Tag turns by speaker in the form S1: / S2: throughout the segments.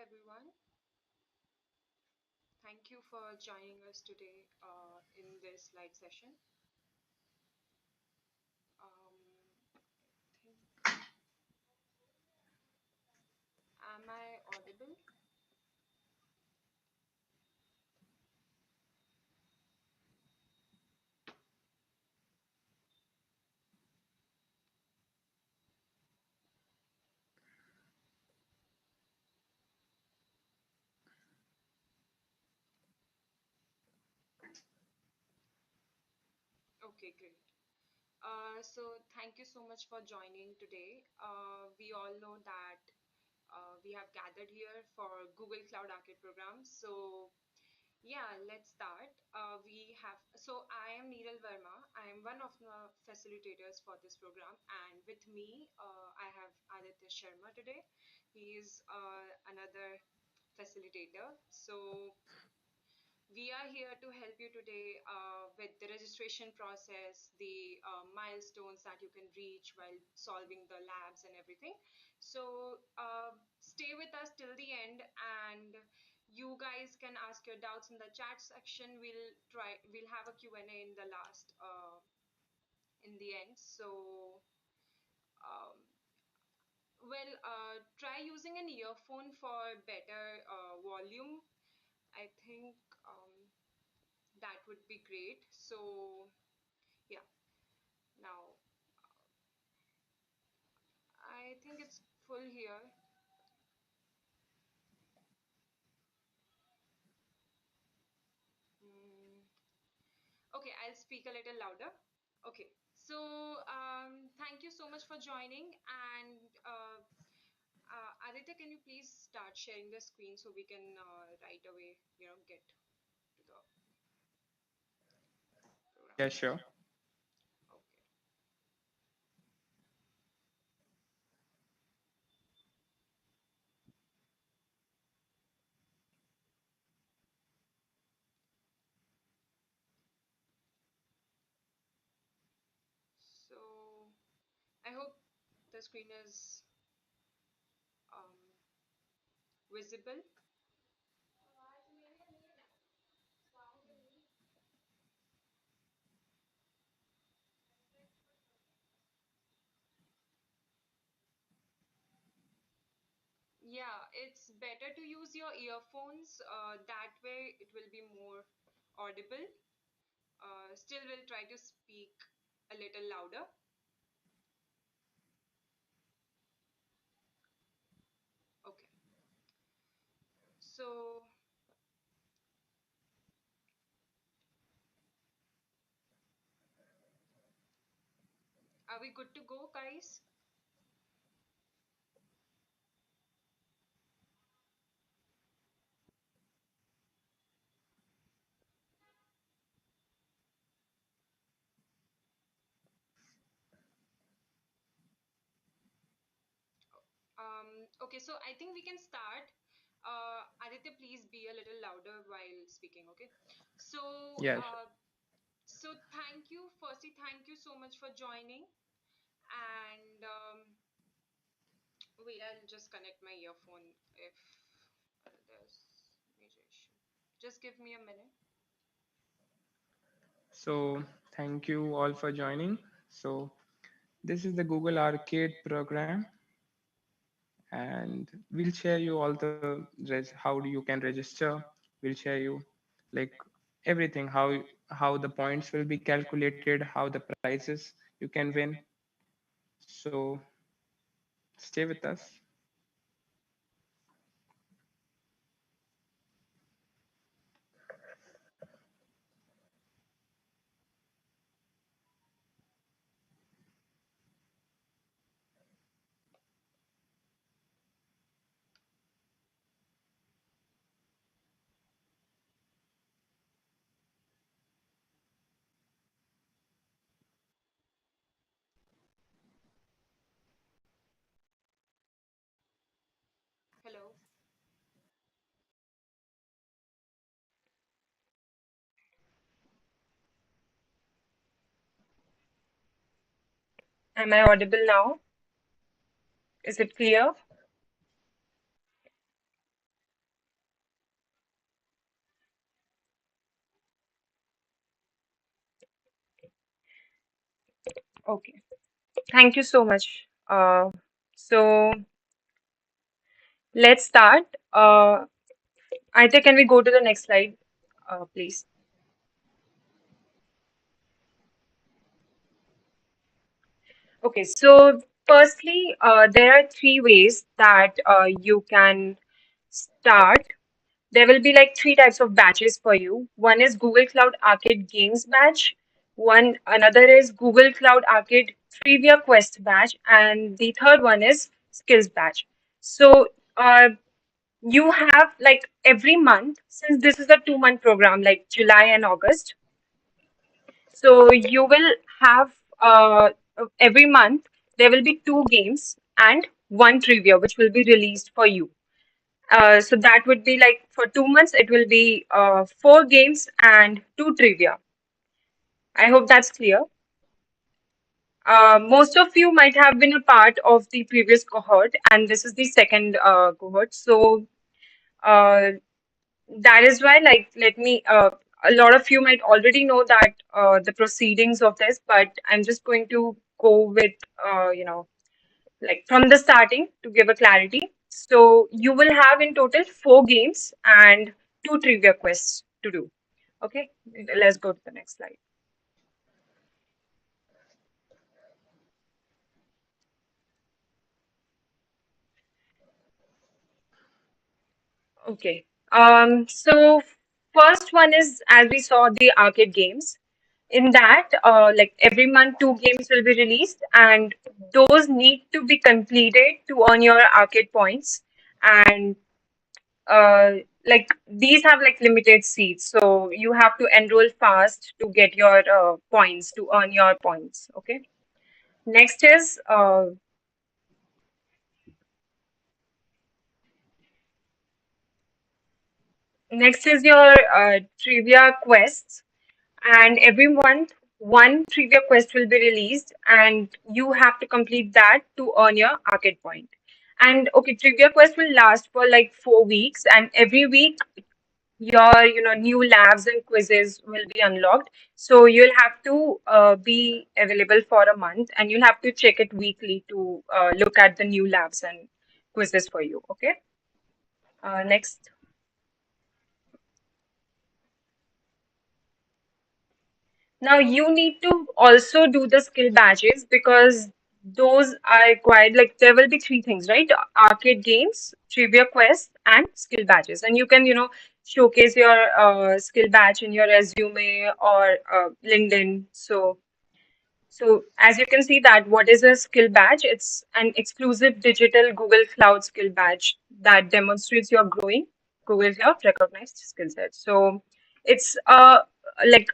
S1: everyone. Thank you for joining us today in this live session. I think, am I audible? Okay, great. So thank you so much for joining today. We all know that we have gathered here for Google Cloud Arcade program. So yeah, let's start. I am Neeral Verma. I am one of the facilitators for this program, and with me, I have Aditya Sharma today. He is another facilitator. So we are here to help you today with the registration process, the milestones that you can reach while solving the labs and everything. So stay with us till the end, and you guys can ask your doubts in the chat section. We'll have a Q&A in the last in the end. So um, try using an earphone for better volume. I think that would be great. So yeah, now I think it's full here. Mm, okay, I'll speak a little louder. Okay, so thank you so much for joining. And Aditya, can you please start sharing the screen so we can right away, get to the program?
S2: Yeah, sure.
S1: Okay. So I hope the screen is um, visible. Yeah, it's better to use your earphones. That way it will be more audible. Still, we'll try to speak a little louder. Okay. So, are we good to go, guys? Okay, so I think we can start. Aditya, please be a little louder while speaking, okay? So,
S2: Yeah, sure.
S1: uh, so thank you. Firstly, thank you so much for joining. And wait, I'll just connect my earphone if there's major issue. Just give me a minute.
S2: So thank you all for joining. So this is the Google Arcade program, and we'll share you all the how you can register. We'll share you like everything, how the points will be calculated, how the prizes you can win. So stay with us.
S1: Hello. Am I audible now? Is it clear? Okay. Thank you so much. So let's start. I think can we go to the next slide, please? Okay. So firstly, there are three ways that you can start. There will be like three types of batches for you. One is Google Cloud Arcade Games batch. Another is Google Cloud Arcade Trivia Quest batch, and the third one is Skills batch. So you have like every month, since this is a 2 month program, like July and August. So you will have every month there will be two games and one trivia which will be released for you. So that would be like for 2 months, it will be four games and two trivia. I hope that's clear. Most of you might have been a part of the previous cohort, and this is the second cohort. So uh, that is why, like, a lot of you might already know that the proceedings of this, but I'm just going to go with, like from the starting to give a clarity. So you will have in total four games and two trivia quests to do. Okay, let's go to the next slide. Okay. So first one is, as we saw, the arcade games. In that, like every month, two games will be released, and those need to be completed to earn your arcade points. And uh, like these have like limited seats, so you have to enroll fast to get your points to earn your points. Okay. Next is your trivia quests, and every month one trivia quest will be released, and you have to complete that to earn your arcade point. And okay, trivia quest will last for like 4 weeks, and every week your new labs and quizzes will be unlocked, so you'll have to be available for a month, and you'll have to check it weekly to look at the new labs and quizzes for you. Okay. Next. Now you need to also do the skill badges, because those are required. Like there will be three things, right? Arcade games, trivia quests, and skill badges. And you can, showcase your skill badge in your resume or LinkedIn. So as you can see that what is a skill badge? It's an exclusive digital Google Cloud skill badge that demonstrates your growing Google Cloud recognized skill set. So it's like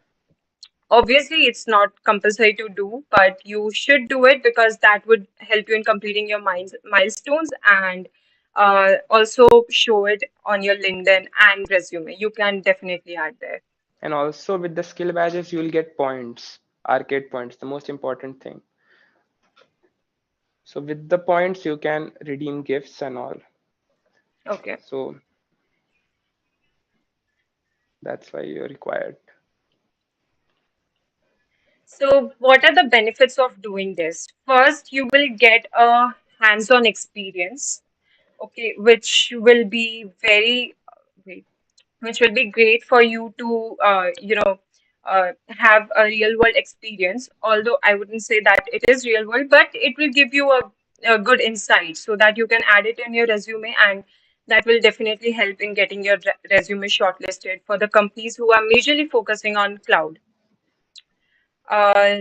S1: obviously, it's not compulsory to do, but you should do it because that would help you in completing your milestones, and also show it on your LinkedIn and resume. You can definitely add there.
S2: And also with the skill badges, you will get points, arcade points, the most important thing. So with the points, you can redeem gifts and all.
S1: Okay.
S2: So that's why you're required.
S1: So, what are the benefits of doing this? First, you will get a hands-on experience, okay, which will be very, wait, which will be great for you to have a real world experience, although I wouldn't say that it is real world, but it will give you a good insight so that you can add it in your resume, and that will definitely help in getting your resume shortlisted for the companies who are majorly focusing on cloud.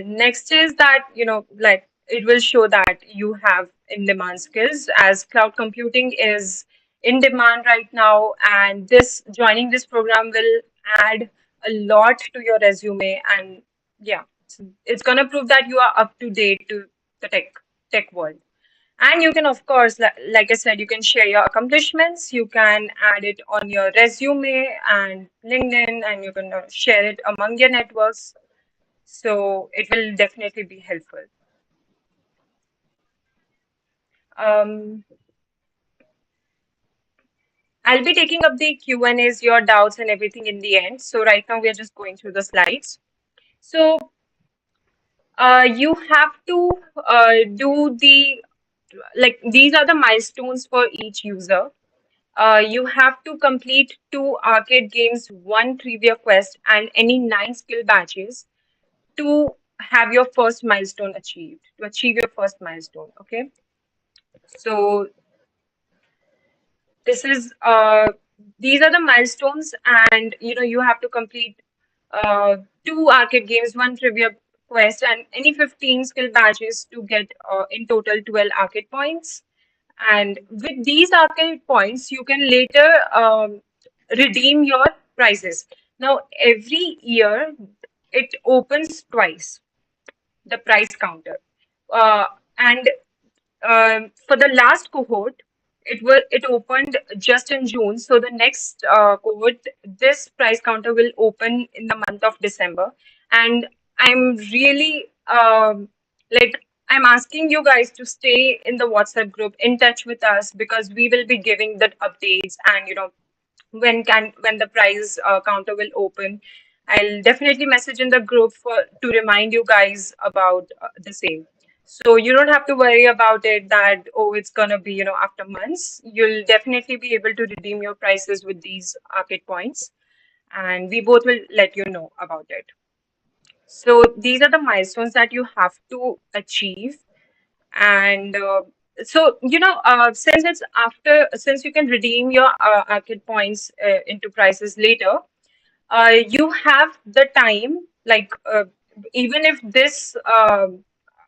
S1: Next is that, like it will show that you have in-demand skills, as cloud computing is in demand right now, and this joining this program will add a lot to your resume, and yeah, it's gonna prove that you are up to date to the tech world. And you can, of course, like I said, you can share your accomplishments, you can add it on your resume and LinkedIn, and you can share it among your networks, so it will definitely be helpful. Um, I'll be taking up the Q&As, your doubts and everything in the end. So right now we are just going through the slides. So You have to do the like these are the milestones for each user. You have to complete two arcade games, one trivia quest, and any nine skill batches to have your first milestone achieved, to achieve your first milestone. Okay. So this is these are the milestones, and you have to complete uh, two arcade games, one trivia quest, and any 15 skill badges to get in total 12 arcade points. And with these arcade points, you can later redeem your prizes. Now, every year it opens twice, the prize counter. Uh, and for the last cohort, it opened just in June. So the next cohort, this price counter will open in the month of December. And I'm really like I'm asking you guys to stay in the WhatsApp group, in touch with us, because we will be giving that updates, and when the prize counter will open. I'll definitely message in the group for to remind you guys about the same. So you don't have to worry about it that, oh, it's gonna be, after months. You'll definitely be able to redeem your prices with these arcade points, and we both will let you know about it. So these are the milestones that you have to achieve. And since you can redeem your arcade points into prices later, you have the time, like even if this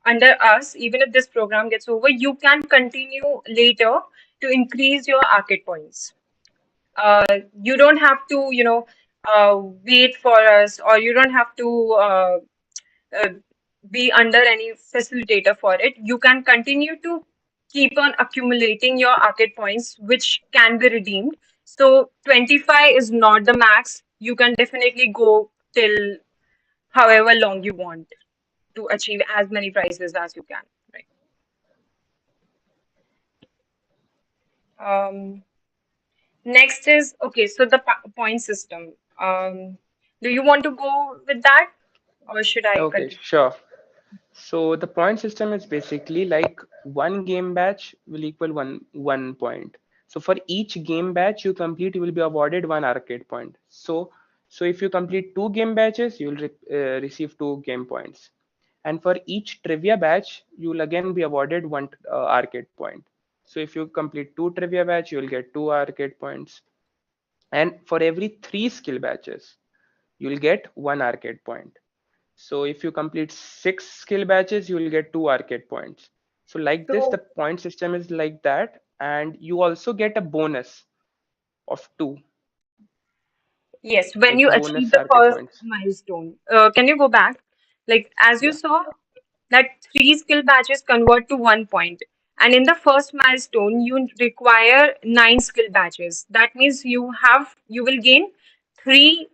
S1: under us, even if this program gets over, you can continue later to increase your arcade points. You don't have to wait for us, or you don't have to uh, be under any facilitator for it. You can continue to keep on accumulating your arcade points, which can be redeemed. So 25 is not the max. You can definitely go till however long you want to achieve as many prizes as you can. Right. Um, Next is okay. So the point system. Do you want to go with that, or should I
S2: Okay,
S1: continue?
S2: sure. So the point system is basically like one game batch will equal one point. So for each game batch you complete, you will be awarded one arcade point. So if you complete two game batches, you will receive two game points. And for each trivia batch, you will again be awarded one arcade point. So if you complete two trivia batch, you will get two arcade points. And for every three skill batches, you will get one arcade point. So if you complete six skill batches, you will get two arcade points. So like this, the
S1: So
S2: point system is like that, and you also get a bonus of two,
S1: yes, when
S2: like
S1: you achieve
S2: bonus
S1: the
S2: arcade
S1: first
S2: points.
S1: milestone, can you go back? Like, as you
S2: Yeah.
S1: saw, that three skill batches convert to 1 point. And in the first milestone, you require nine skill batches. That means you will gain 3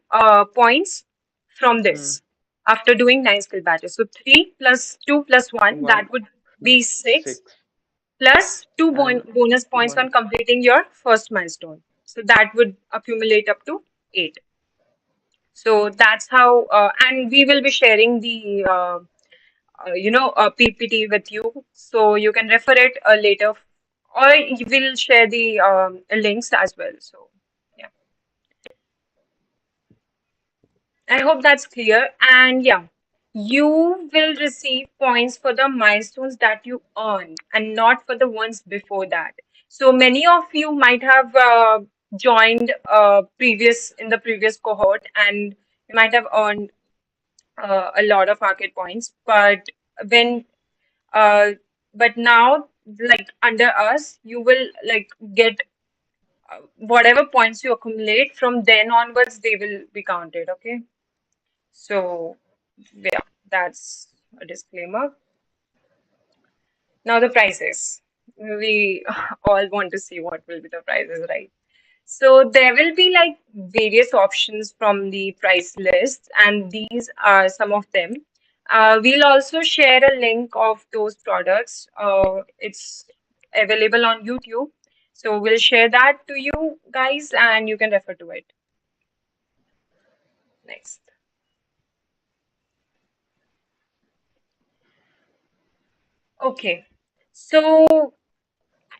S1: points from
S2: Hmm.
S1: this after doing nine skill batches. So 3 plus 2 plus 1, that
S2: One,
S1: would
S2: two,
S1: be six,
S2: six,
S1: plus two
S2: and
S1: bonus
S2: two
S1: points
S2: bonus.
S1: on completing your first milestone. So that would accumulate up to 8. So that's how, and we will be sharing the PPT with you, so you can refer it later, or you will share the links as well. So yeah, I hope that's clear. And yeah, you will receive points for the milestones that you earn, and not for the ones before that. So many of you might have joined previous in the previous cohort, and you might have earned a lot of arcade points, when uh, but now, like under us, you will like get whatever points you accumulate from then onwards, they will be counted. Okay, so yeah, that's a disclaimer. Now the prices. We all want to see what will be the prices, right? So there will be like various options from the price list, and these are some of them. We'll also share a link of those products. It's available on YouTube. So we'll share that to you guys, and you can refer to it. Next. Okay. So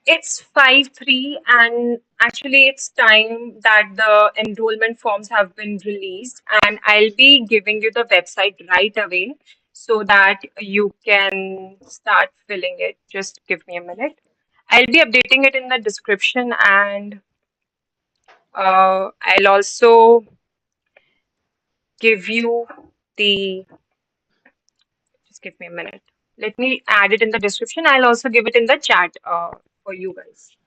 S1: it's 5/3, and actually, it's time that the enrollment forms have been released, and I'll be giving you the website right away so that you can start filling it. Just give me a minute. I'll be updating it in the description, and I'll also give you the. Just give me a minute. Let me add it in the description. I'll also give it in the chat for you guys.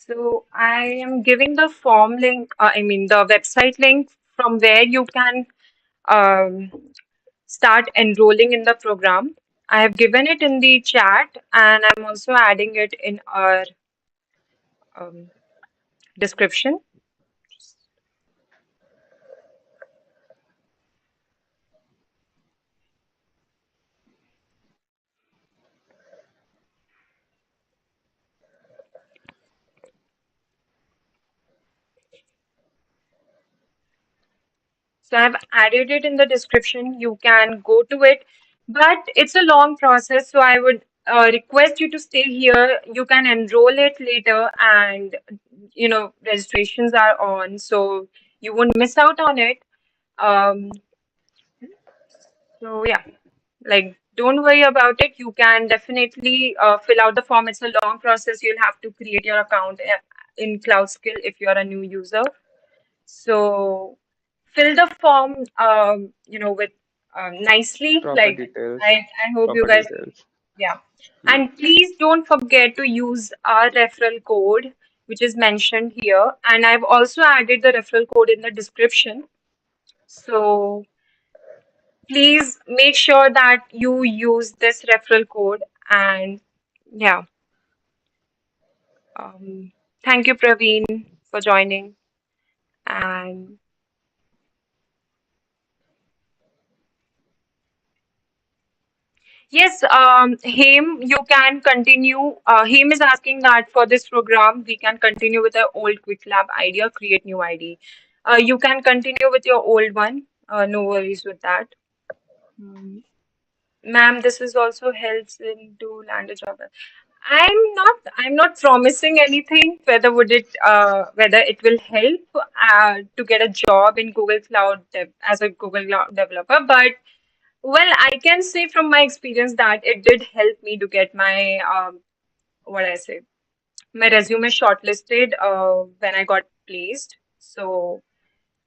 S1: So I am giving the form link, I mean the website link from where you can um, start enrolling in the program. I have given it in the chat, and I'm also adding it in our um, description. So I've added it in the description. You can go to it, but it's a long process. So I would request you to stay here. You can enroll it later, and registrations are on, so you won't miss out on it. Um, so yeah, like don't worry about it. You can definitely fill out the form. It's a long process. You'll have to create your account in Cloud Skill if you're a new user. So fill the form, with nicely.
S2: Proper
S1: Like
S2: details.
S1: I hope you
S2: Proper
S1: guys,
S2: details.
S1: yeah.
S2: Yeah.
S1: And please don't forget to use our referral code, which is mentioned here. And I've also added the referral code in the description. So please make sure that you use this referral code. And yeah, um, thank you, Praveen, for joining. And yes, Haim, you can continue. Haim is asking that for this program, we can continue with the old Quick Lab ID or create new ID. You can continue with your old one. No worries with that. Mm. Ma'am, this is also helps in to land a job. I'm not promising anything whether it will help to get a job in Google Cloud as a Google Cloud developer, but well, I can say from my experience that it did help me to get my what I say my resume shortlisted when I got placed. So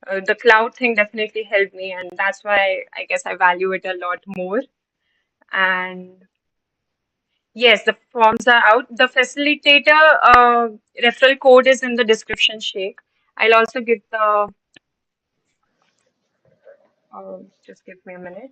S1: the cloud thing definitely helped me, and that's why I guess I value it a lot more. And yes, the forms are out. The facilitator referral code is in the description, Sheikh. I'll also give the just give me a minute.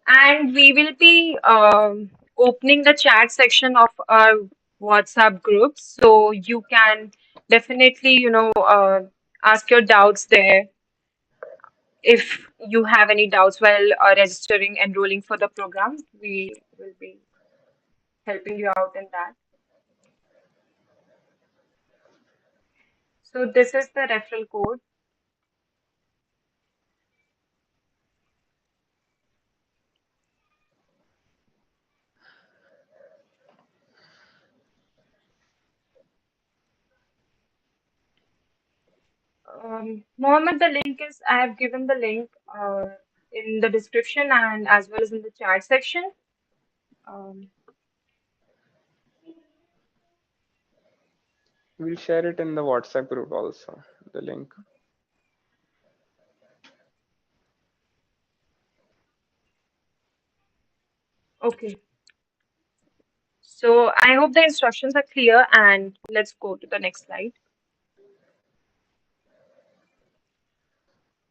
S1: And we will be opening the chat section of our WhatsApp group, so you can definitely, ask your doubts there if you have any doubts while registering, enrolling for the program. We will be helping you out in that. So this is the referral code. Mohammed, the link is, I have given the link in the description and as well as in the chat section. Um,
S2: We'll share it in the WhatsApp group also, the link.
S1: okay, so I hope the instructions are clear and let's go to the next slide.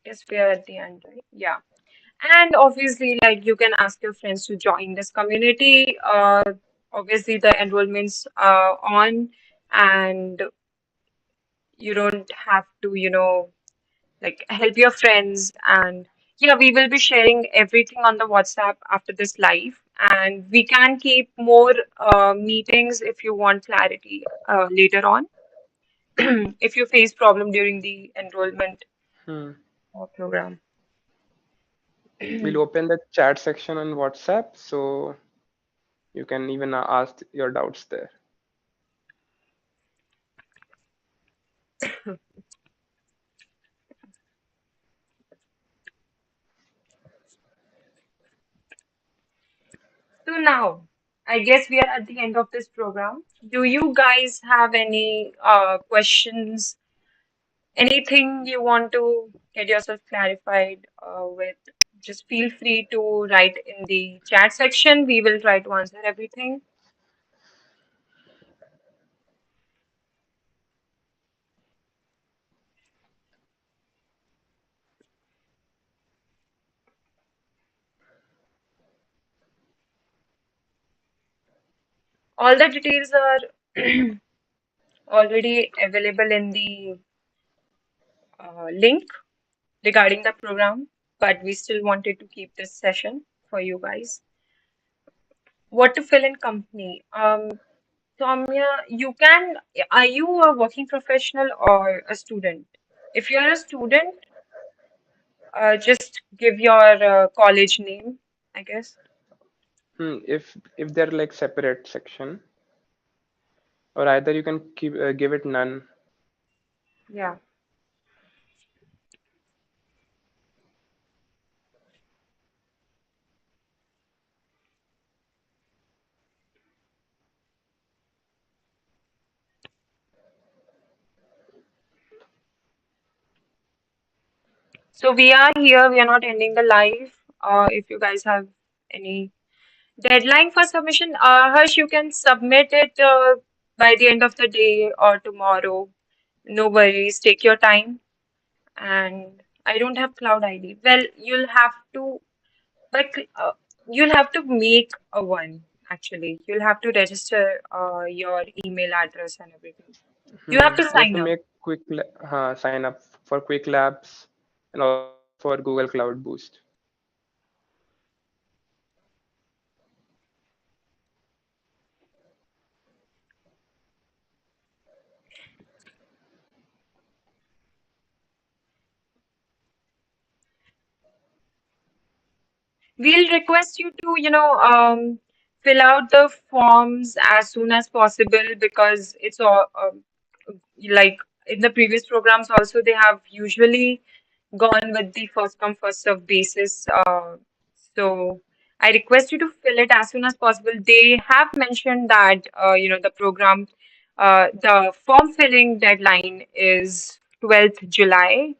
S1: Yes, we are at the end, right? Yeah. And obviously, like you can ask your friends to join this community. Obviously, the enrollments are on, and you don't have to, like help your friends. And yeah, we will be sharing everything on the WhatsApp after this live, and we can keep more meetings if you want clarity later on. If you face problem during the enrollment
S2: Hmm.
S1: program.
S2: We'll open the chat section on WhatsApp so you can even ask your doubts there.
S1: So now, I guess we are at the end of this program. Do you guys have any questions? Anything you want to get yourself clarified with? Just feel free to write in the chat section. We will try to answer everything. All the details are already available in the link regarding the program, but we still wanted to keep this session for you guys. What to fill in company? Soumya, are you a working professional or a student? If you're a student, just give your college name, I guess.
S2: If they're like separate section, or either you can keep give it none.
S1: Yeah. So we are here, we are not ending the live. If you guys have any deadline for submission, Harsh, you can submit it by the end of the day or tomorrow. No worries, take your time. And I don't have Cloud ID. Well, but you'll have to make a one actually. You'll have to register your email address and everything. You have to
S2: You have
S1: sign
S2: to
S1: up.
S2: make sign up for quick labs and also for Google Cloud Boost.
S1: We'll request you to, fill out the forms as soon as possible because it's all like in the previous programs also they have usually gone with the first come first serve basis. So I request you to fill it as soon as possible. They have mentioned that the program, the form filling deadline is 12th July,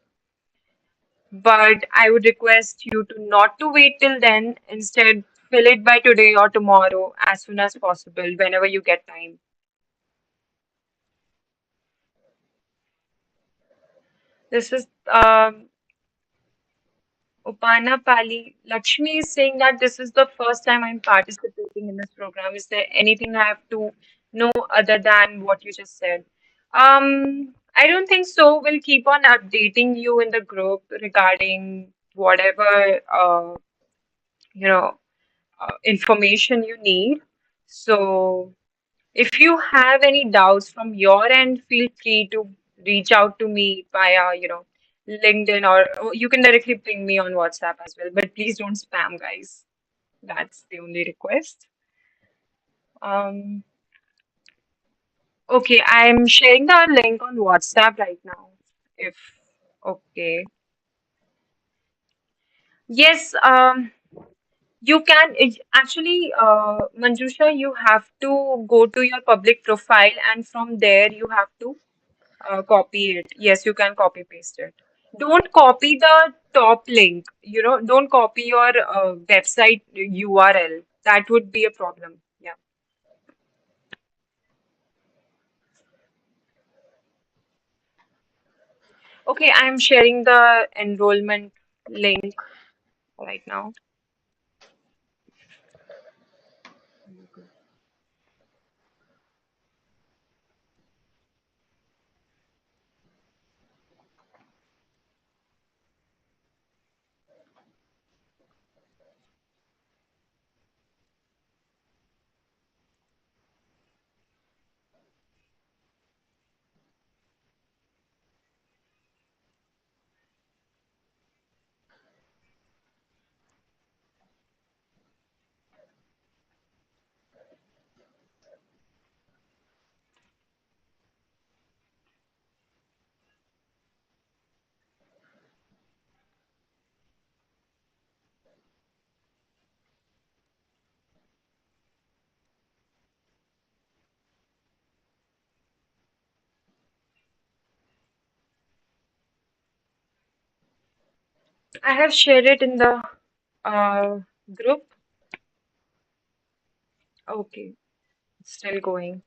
S1: but I would request you to not to wait till then. Instead, fill it by today or tomorrow as soon as possible, whenever you get time. This is Upana Pali. Lakshmi is saying that this is the first time I'm participating in this program. Is there anything I have to know other than what you just said? I don't think so. We'll keep on updating you in the group regarding whatever you know information you need. So if you have any doubts from your end, feel free to reach out to me via, LinkedIn or you can directly ping me on WhatsApp as well. But please don't spam, guys. That's the only request. Um, okay, I'm sharing the link on WhatsApp right now. If
S3: Okay. Yes, you can actually, Manjusha, you have to go to your public profile and from there you have to copy it. Yes, you can copy paste it. Don't copy the top link, don't copy your website URL. That would be a problem. Yeah. Okay, I'm sharing the enrollment link right now. I have shared it in the uh, group. Okay, it's still going.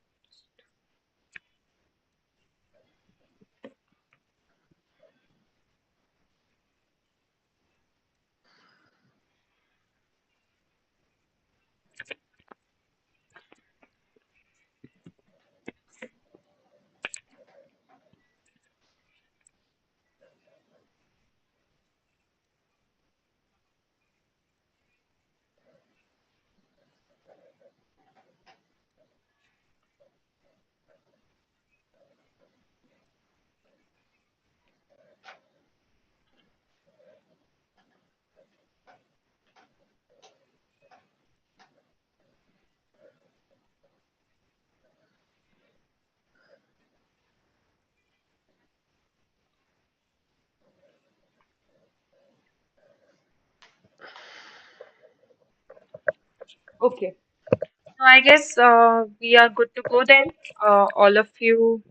S3: Okay. So I guess we are good to go then. All of you,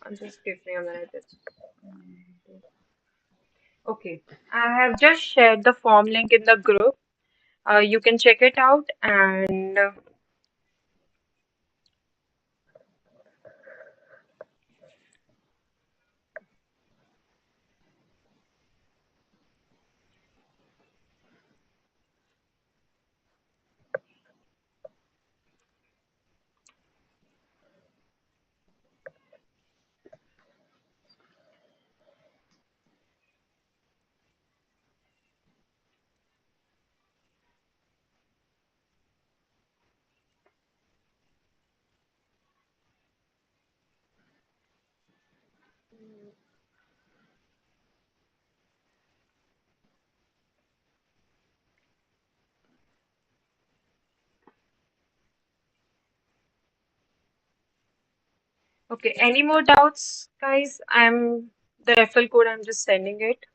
S3: just give me a minute. Okay. I have just shared the form link in the group. You can check it out and okay. Any more doubts, guys? I'm the referral code. I'm just sending it.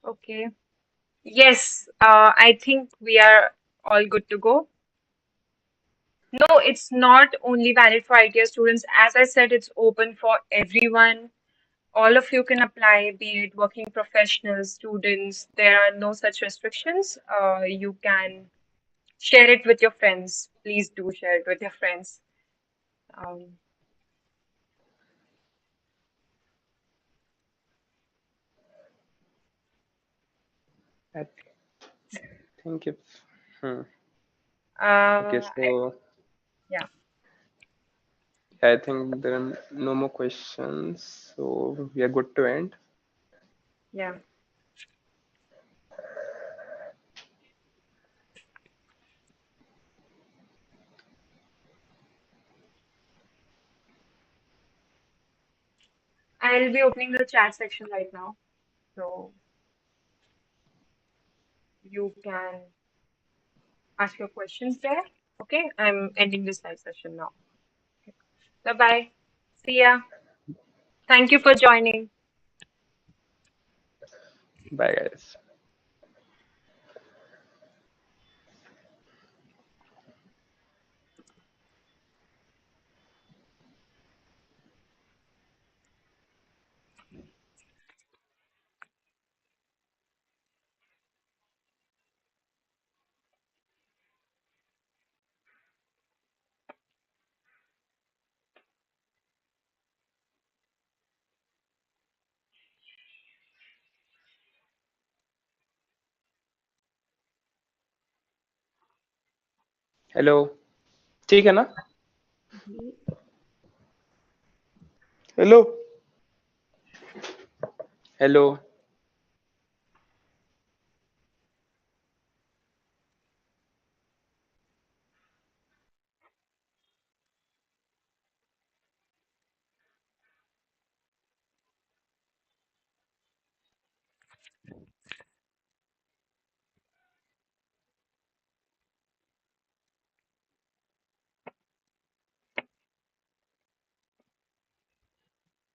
S3: Okay. Yes. I think we are all good to go. No, it's not only valid for ITS students. As I said, it's open for everyone. All of you can apply, be it working professionals, students. There are no such restrictions. You can share it with your friends. Please do share it with your friends. Um,
S2: I think it's. Hmm. Okay, so
S3: Yeah,
S2: I think there are no more questions, so we are good to end.
S3: yeah. I'll be opening the chat section right now, so you can ask your questions there. Okay, I'm ending this live session now. Bye bye. See ya. Thank you for joining.
S2: Bye, guys. Hello ठीक है ना hello hello